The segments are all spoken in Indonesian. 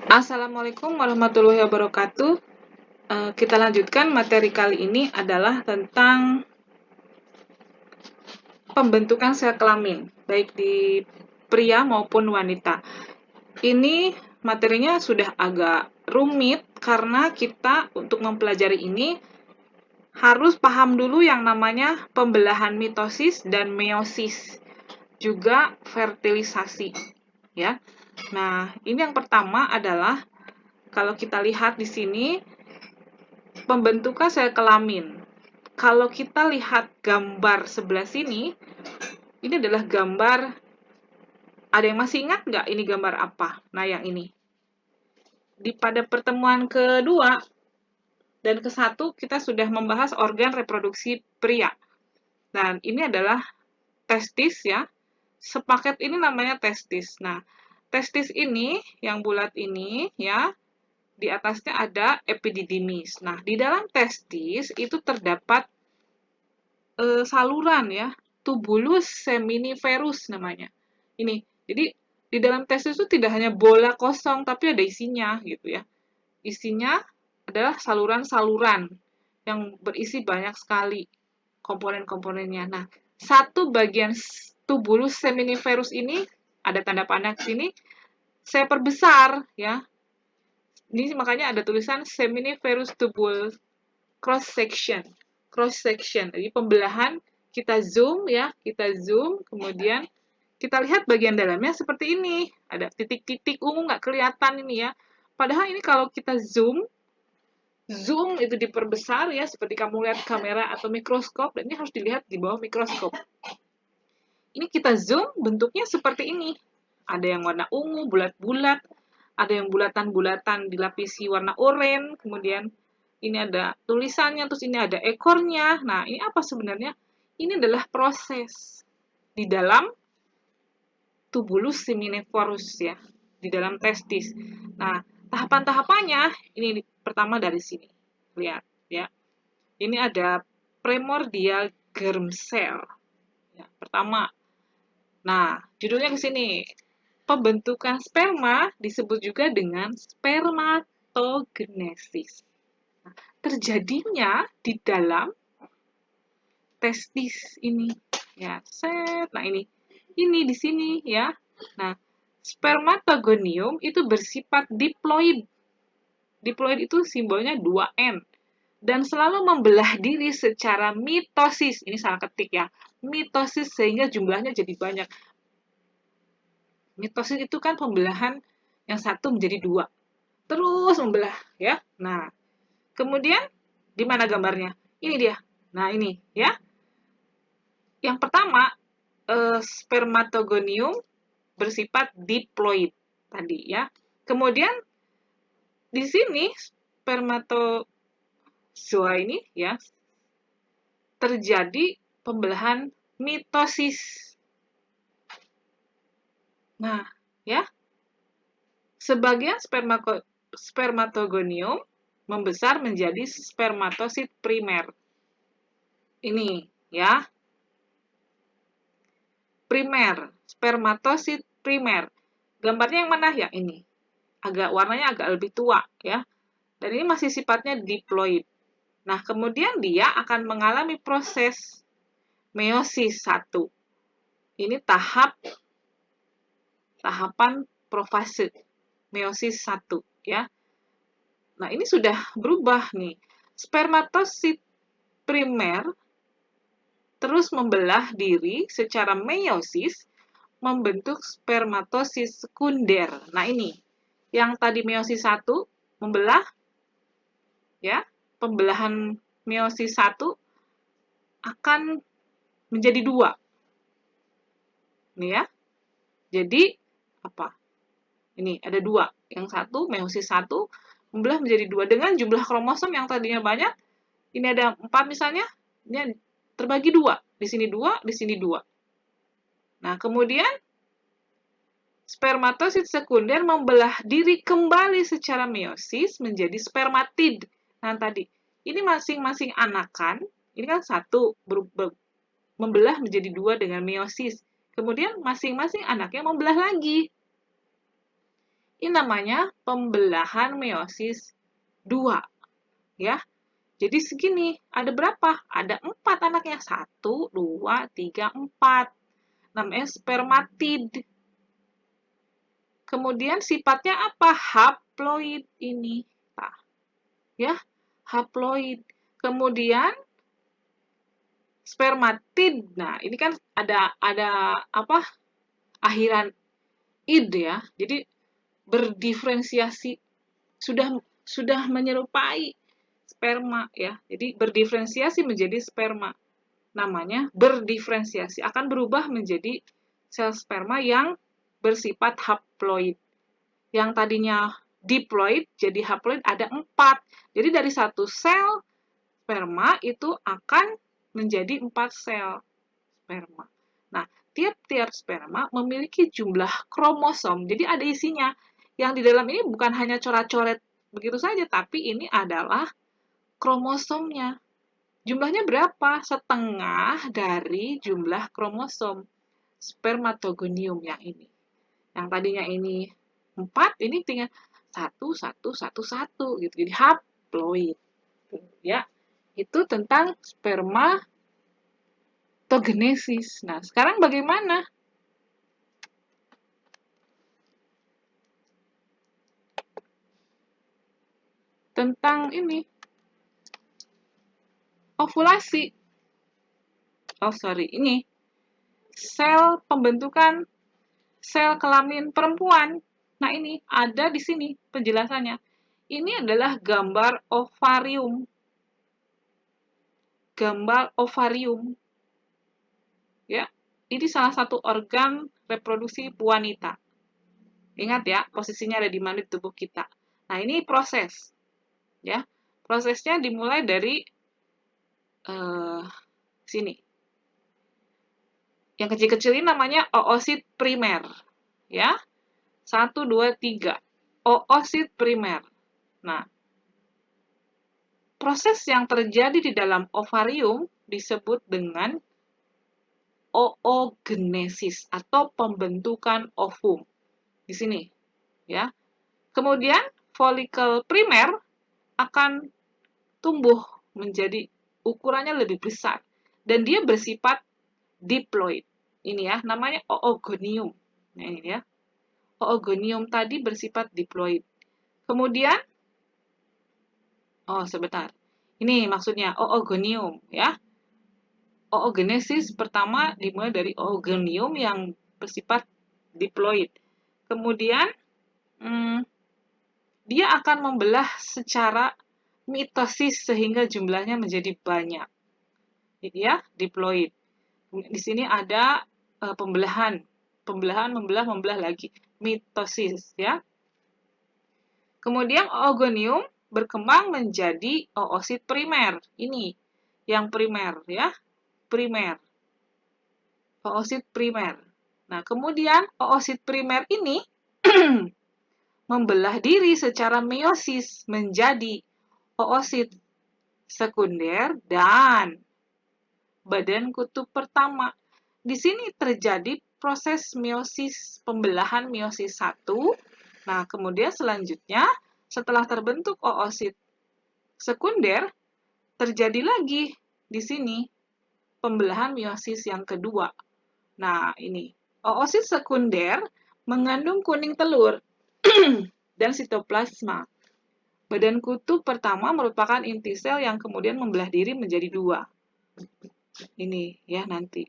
Assalamualaikum warahmatullahi wabarakatuh. Kita lanjutkan materi kali ini adalah tentang pembentukan sel kelamin, baik di pria maupun wanita. Ini materinya sudah agak rumit karena kita untuk mempelajari ini harus paham dulu yang namanya pembelahan mitosis dan meiosis, juga fertilisasi, ya. Nah, ini yang pertama adalah kalau kita lihat di sini pembentukan sel kelamin. Kalau kita lihat gambar sebelah sini, ini adalah gambar, ada yang masih ingat nggak ini gambar apa? Nah, yang ini. Pada pertemuan kedua dan ke-1, kita sudah membahas organ reproduksi pria. Dan ini adalah testis ya. Sepaket ini namanya testis. Nah, testis ini, yang bulat ini ya, di atasnya ada epididymis. Nah, di dalam testis itu terdapat saluran ya, tubulus seminiferus namanya. Ini, jadi di dalam testis itu tidak hanya bola kosong, tapi ada isinya gitu ya. Isinya adalah saluran-saluran yang berisi banyak sekali komponen-komponennya. Nah, satu bagian tubulus seminiferus ini, ada tanda panah di sini, saya perbesar ya. Ini makanya ada tulisan seminiferus tubule cross section. Cross section. Jadi pembelahan kita zoom ya, kemudian kita lihat bagian dalamnya seperti ini. Ada titik-titik ungu nggak kelihatan ini ya. Padahal ini kalau kita zoom itu diperbesar ya, seperti kamu lihat kamera atau mikroskop, dan ini harus dilihat di bawah mikroskop. Ini kita zoom, bentuknya seperti ini. Ada yang warna ungu, bulat-bulat, ada yang bulatan-bulatan dilapisi warna oranye, kemudian ini ada tulisannya, terus ini ada ekornya. Nah, ini apa sebenarnya? Ini adalah proses di dalam tubulus seminiferus ya, di dalam testis. Nah, tahapan-tahapannya ini pertama dari sini. Lihat ya. Ini ada primordial germ cell. Ya, pertama. Nah, judulnya ke sini. Pembentukan sperma disebut juga dengan spermatogenesis. Terjadinya di dalam testis ini ya, nah ini di sini ya. Nah, spermatogonium itu bersifat diploid. Diploid itu simbolnya 2N dan selalu membelah diri secara mitosis. Ini salah ketik ya, mitosis, sehingga jumlahnya jadi banyak. Mitosis itu kan pembelahan yang satu menjadi dua, terus membelah ya. Nah, kemudian di mana gambarnya? Ini dia. Nah, ini ya. Yang pertama, spermatogonium bersifat diploid tadi ya. Kemudian di sini spermatozoa ini ya terjadi pembelahan mitosis. Nah, ya. Sebagian spermatogonium membesar menjadi spermatosit primer. Ini ya. Primer, spermatosit primer. Gambarnya yang mana ya? Ini. Warnanya agak lebih tua ya. Dan ini masih sifatnya diploid. Nah, kemudian dia akan mengalami proses meiosis 1. Ini tahapan profase meiosis 1 ya. Nah, ini sudah berubah nih. Spermatosit primer terus membelah diri secara meiosis membentuk spermatosit sekunder. Nah, ini yang tadi meiosis 1 membelah ya, pembelahan meiosis 1 akan menjadi 2. Nih ya. Jadi apa? Ini ada 2. Yang satu meiosis 1 membelah menjadi 2 dengan jumlah kromosom yang tadinya banyak. Ini ada 4 misalnya, ini terbagi 2. Di sini 2, di sini 2. Nah, kemudian spermatosit sekunder membelah diri kembali secara meiosis menjadi spermatid. Nah, tadi ini masing-masing anakan, ini kan satu membelah menjadi 2 dengan meiosis. Kemudian masing-masing anaknya membelah lagi. Ini namanya pembelahan meiosis 2, ya. Jadi segini, ada berapa? Ada 4 anaknya. 1, 2, 3, 4. Namanya spermatid. Kemudian sifatnya apa? Haploid ini. Nah, ya, haploid. Kemudian spermatid. Nah, ini kan ada apa? Akhiran id ya. Jadi berdiferensiasi sudah menyerupai sperma ya. Jadi berdiferensiasi menjadi sperma. Namanya berdiferensiasi akan berubah menjadi sel sperma yang bersifat haploid. Yang tadinya diploid jadi haploid ada 4. Jadi dari satu sel sperma itu akan menjadi 4 sel sperma. Nah, tiap-tiap sperma memiliki jumlah kromosom. Jadi ada isinya. Yang di dalam ini bukan hanya coret-coret begitu saja, tapi ini adalah kromosomnya. Jumlahnya berapa? Setengah dari jumlah kromosom spermatogonium yang ini. Yang tadinya ini 4, ini tinggal 1, 1, 1, 1 gitu. Jadi haploid. Ya. Itu tentang spermatogenesis. Nah, sekarang bagaimana? Tentang ini, ovulasi. Oh, sorry, ini sel pembentukan sel kelamin perempuan. Nah, ini ada di sini penjelasannya. Ini adalah gambar ovarium. Gambar ovarium. Ya, ini salah satu organ reproduksi wanita. Ingat ya, posisinya ada di mana di tubuh kita. Nah, ini proses. Ya, prosesnya dimulai dari sini. Yang kecil-kecil ini namanya oosit primer. Ya, 1, 2, 3. Oosit primer. Nah, proses yang terjadi di dalam ovarium disebut dengan oogenesis atau pembentukan ovum. Di sini, ya. Kemudian folikel primer akan tumbuh menjadi ukurannya lebih besar dan dia bersifat diploid. Ini ya, namanya oogonium. Nah, ini ya. Oogonium tadi bersifat diploid. Kemudian sebentar. Ini maksudnya oogonium ya. Oogenesis pertama dimulai dari oogonium yang bersifat diploid. Kemudian dia akan membelah secara mitosis sehingga jumlahnya menjadi banyak. Ya, diploid. Di sini ada pembelahan, membelah lagi, mitosis ya. Kemudian oogonium berkembang menjadi oosit primer. Ini yang primer ya, primer. Oosit primer. Nah, kemudian oosit primer ini membelah diri secara meiosis menjadi oosit sekunder dan badan kutub pertama. Di sini terjadi proses meiosis, pembelahan meiosis 1. Nah, kemudian selanjutnya setelah terbentuk oosit sekunder, terjadi lagi di sini pembelahan meiosis yang kedua. Nah, ini oosit sekunder mengandung kuning telur dan sitoplasma. Badan kutub pertama merupakan inti sel yang kemudian membelah diri menjadi 2. Ini ya nanti.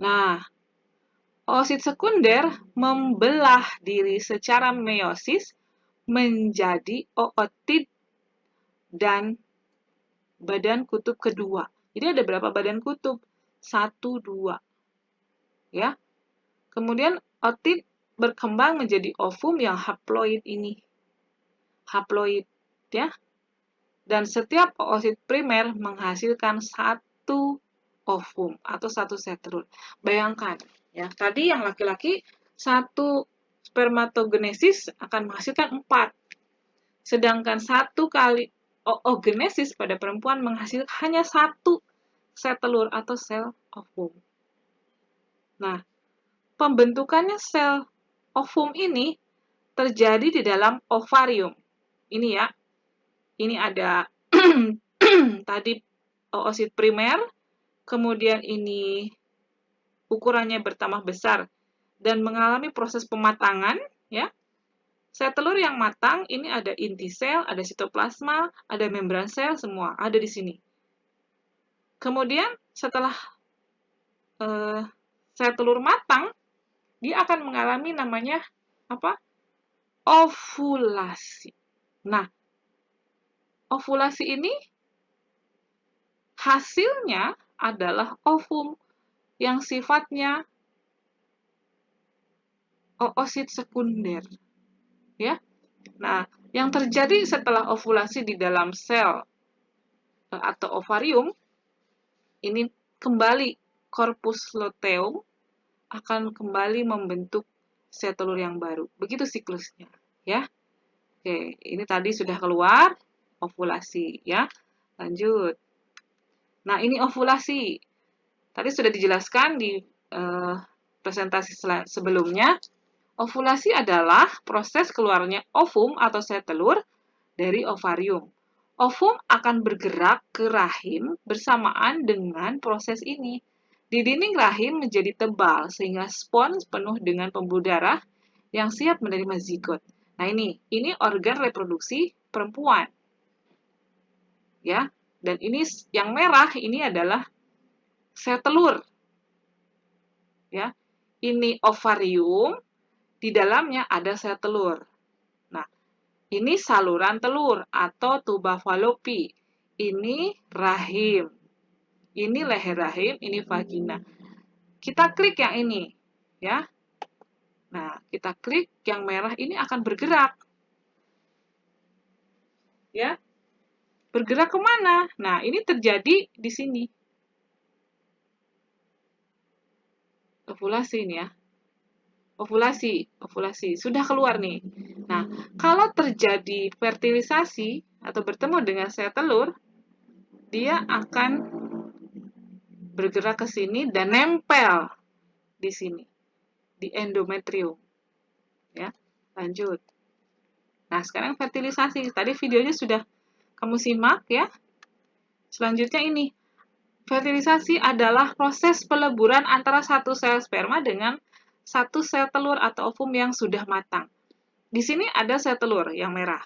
Nah, oosit sekunder membelah diri secara meiosis menjadi ootit dan badan kutub kedua. Jadi ada berapa badan kutub? 1, 2. Ya. Kemudian ootit berkembang menjadi ovum yang haploid ini. Haploid ya. Dan setiap oosit primer menghasilkan 1 ovum atau 1 sel telur. Bayangkan, ya, tadi yang laki-laki 1 spermatogenesis akan menghasilkan 4. Sedangkan 1 kali oogenesis pada perempuan menghasilkan hanya 1 sel telur atau sel ovum. Nah, pembentukannya sel ovum ini terjadi di dalam ovarium. Ini ya, ini ada tadi oosit primer, kemudian ini ukurannya bertambah besar dan mengalami proses pematangan, ya. Sel telur yang matang ini ada inti sel, ada sitoplasma, ada membran sel, semua ada di sini. Kemudian setelah sel telur matang, dia akan mengalami namanya apa? Ovulasi. Nah, ovulasi ini hasilnya adalah ovum yang sifatnya oosit sekunder, ya. Nah, yang terjadi setelah ovulasi di dalam sel atau ovarium ini kembali korpus luteum akan kembali membentuk sel telur yang baru. Begitu siklusnya, ya. Oke, ini tadi sudah keluar ovulasi, ya. Lanjut. Nah, ini ovulasi. Tadi sudah dijelaskan di presentasi sebelumnya. Ovulasi adalah proses keluarnya ovum atau sel telur dari ovarium. Ovum akan bergerak ke rahim bersamaan dengan proses ini. Di dinding rahim menjadi tebal sehingga spons penuh dengan pembuluh darah yang siap menerima zigot. Nah, ini organ reproduksi perempuan. Ya. Dan ini yang merah ini adalah sel telur. Ya. Ini ovarium, di dalamnya ada sel telur. Nah, ini saluran telur atau tuba Fallopi. Ini rahim. Ini leher rahim, ini vagina. Kita klik yang ini, ya. Nah, kita klik yang merah ini akan bergerak. Ya. Bergerak kemana? Nah, ini terjadi di sini. Ovulasi ini ya. Ovulasi. Sudah keluar nih. Nah, kalau terjadi fertilisasi atau bertemu dengan sel telur, dia akan bergerak ke sini dan nempel di sini, di endometrium. Ya, lanjut. Nah, sekarang fertilisasi. Tadi videonya sudah kamu simak ya. Selanjutnya ini. Fertilisasi adalah proses peleburan antara satu sel sperma dengan satu sel telur atau ovum yang sudah matang. Di sini ada sel telur yang merah.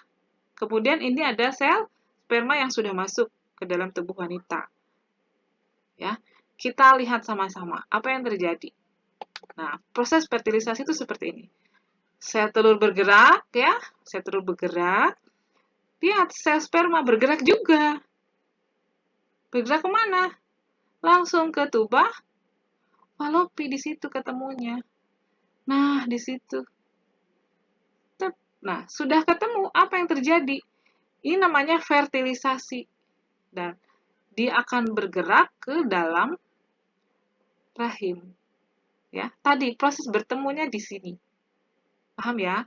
Kemudian ini ada sel sperma yang sudah masuk ke dalam tubuh wanita. Ya, kita lihat sama-sama apa yang terjadi. Nah, proses fertilisasi itu seperti ini. Sel telur bergerak, ya, sel telur bergerak. Lihat, sel sperma bergerak juga. Bergerak kemana? Langsung ke tuba Fallopi, di situ ketemunya. Nah, di situ. Nah, sudah ketemu, apa yang terjadi? Ini namanya fertilisasi. Dan dia akan bergerak ke dalam rahim. Ya, tadi proses bertemunya di sini. Paham ya?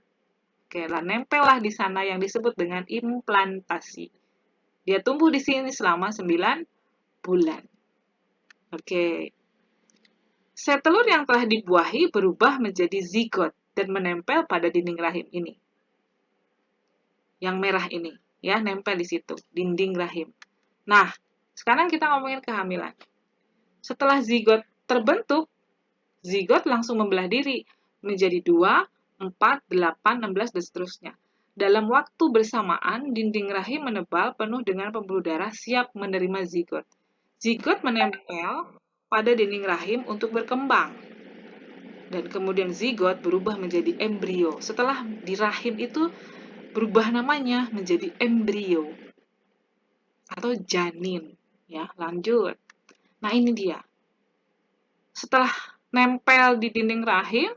Oke, lah nempel lah di sana yang disebut dengan implantasi. Dia tumbuh di sini selama 9 bulan. Oke. Sel telur yang telah dibuahi berubah menjadi zigot dan menempel pada dinding rahim ini. Yang merah ini, ya, nempel di situ, dinding rahim. Nah, sekarang kita ngomongin kehamilan. Setelah zigot terbentuk, zigot langsung membelah diri menjadi 2, 4, 8, 16, dan seterusnya. Dalam waktu bersamaan, dinding rahim menebal penuh dengan pembuluh darah siap menerima zigot. Zigot menempel pada dinding rahim untuk berkembang. Dan kemudian zigot berubah menjadi embrio. Setelah di rahim itu berubah namanya menjadi embrio atau janin. Ya, lanjut. Nah, ini dia. Setelah nempel di dinding rahim,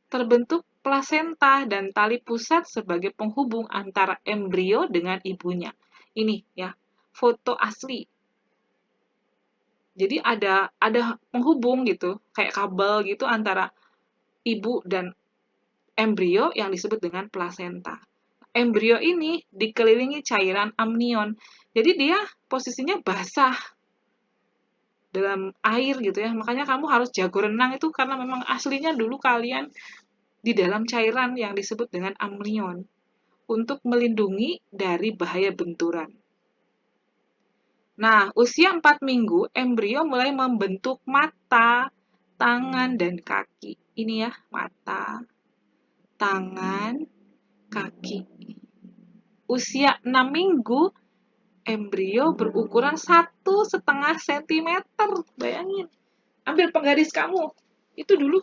terbentuk plasenta dan tali pusat sebagai penghubung antara embrio dengan ibunya. Ini ya, foto asli. Jadi ada penghubung gitu, kayak kabel gitu antara ibu dan embrio yang disebut dengan plasenta. Embrio ini dikelilingi cairan amnion. Jadi dia posisinya basah dalam air gitu ya. Makanya kamu harus jago renang itu karena memang aslinya dulu kalian di dalam cairan yang disebut dengan amnion untuk melindungi dari bahaya benturan. Nah, usia 4 minggu, embrio mulai membentuk mata, tangan, dan kaki. Ini ya, mata, tangan, kaki. Usia 6 minggu, embrio berukuran 1,5 cm. Bayangin, ambil penggaris kamu. Itu dulu,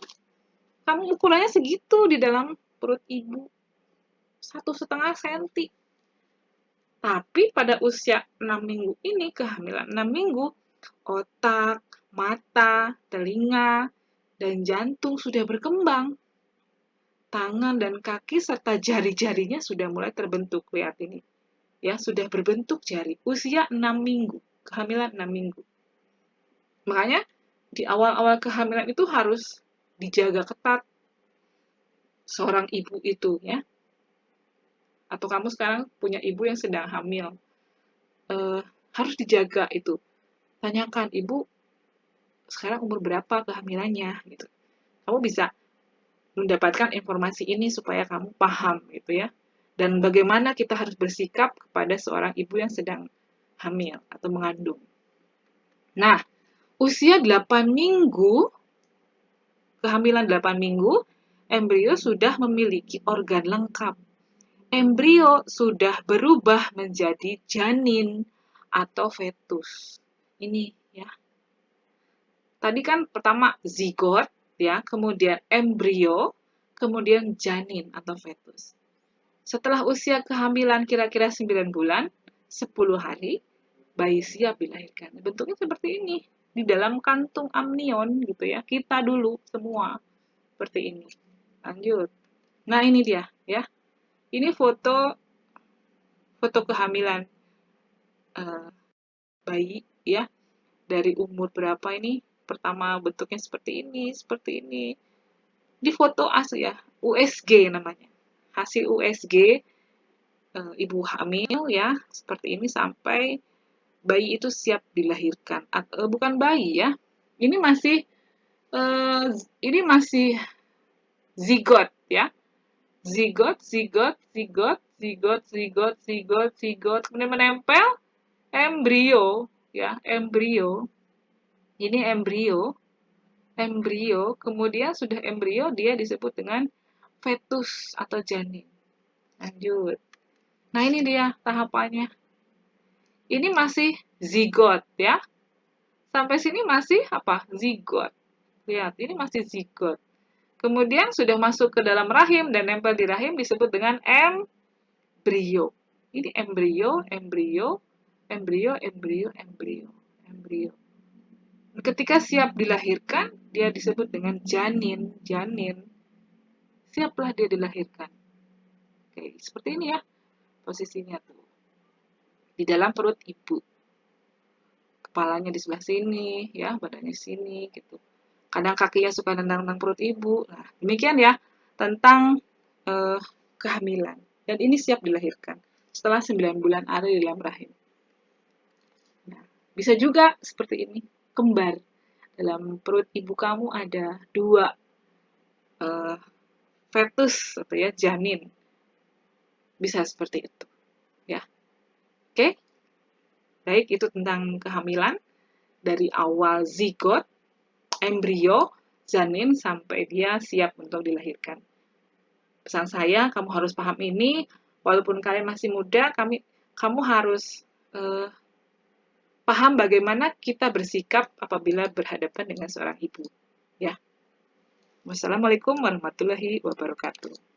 kamu ukurannya segitu di dalam perut ibu. 1,5 cm. Tapi pada usia 6 minggu ini, kehamilan 6 minggu, otak, mata, telinga, dan jantung sudah berkembang. Tangan dan kaki serta jari-jarinya sudah mulai terbentuk. Lihat ini. Ya, sudah berbentuk jari. Usia 6 minggu. Kehamilan 6 minggu. Makanya, di awal-awal kehamilan itu harus dijaga ketat seorang ibu itu, ya. Atau kamu sekarang punya ibu yang sedang hamil. Harus dijaga itu. Tanyakan, ibu sekarang umur berapa kehamilannya gitu. Kamu bisa mendapatkan informasi ini supaya kamu paham gitu ya. Dan bagaimana kita harus bersikap kepada seorang ibu yang sedang hamil atau mengandung. Nah, usia 8 minggu, kehamilan 8 minggu, embrio sudah memiliki organ lengkap. Embrio sudah berubah menjadi janin atau fetus. Ini ya. Tadi kan pertama zigot, ya, kemudian embrio, kemudian janin atau fetus. Setelah usia kehamilan kira-kira 9 bulan, 10 hari, bayi siap dilahirkan. Bentuknya seperti ini, di dalam kantung amnion gitu ya. Kita dulu semua seperti ini. Lanjut. Nah, ini dia ya. Ini foto kehamilan bayi ya. Dari umur berapa ini? Pertama bentuknya seperti ini, seperti ini. Di foto asli ya, USG namanya. Hasil USG ibu hamil ya, seperti ini sampai bayi itu siap dilahirkan. Bukan bayi ya, ini masih zigot ya. Zigot, zigot, zigot, zigot, zigot, zigot, zigot, kemudian menempel embrio ya, embrio. Ini embrio. Embrio, kemudian sudah embrio dia disebut dengan fetus atau janin. Lanjut. Nah, ini dia tahapannya. Ini masih zigot ya. Sampai sini masih apa? Zigot. Lihat, ini masih zigot. Kemudian sudah masuk ke dalam rahim dan nempel di rahim disebut dengan embrio. Ini embrio, embrio, embrio, embrio, embrio, embrio. Ketika siap dilahirkan, dia disebut dengan janin, janin. Siaplah dia dilahirkan. Oke, seperti ini ya posisinya tuh. Di dalam perut ibu. Kepalanya di sebelah sini, ya, badannya sini, gitu. Kadang kakinya suka nendang-nendang perut ibu. Nah, demikian ya tentang kehamilan. Dan ini siap dilahirkan setelah 9 bulan ada di dalam rahim. Nah, bisa juga seperti ini, kembar. Dalam perut ibu kamu ada 2 fetus atau ya janin. Bisa seperti itu. Ya. Oke? Baik, itu tentang kehamilan dari awal zigot, embrio, janin sampai dia siap untuk dilahirkan. Pesan saya, kamu harus paham ini. Walaupun kalian masih muda, kamu harus paham bagaimana kita bersikap apabila berhadapan dengan seorang ibu. Ya. Wassalamualaikum warahmatullahi wabarakatuh.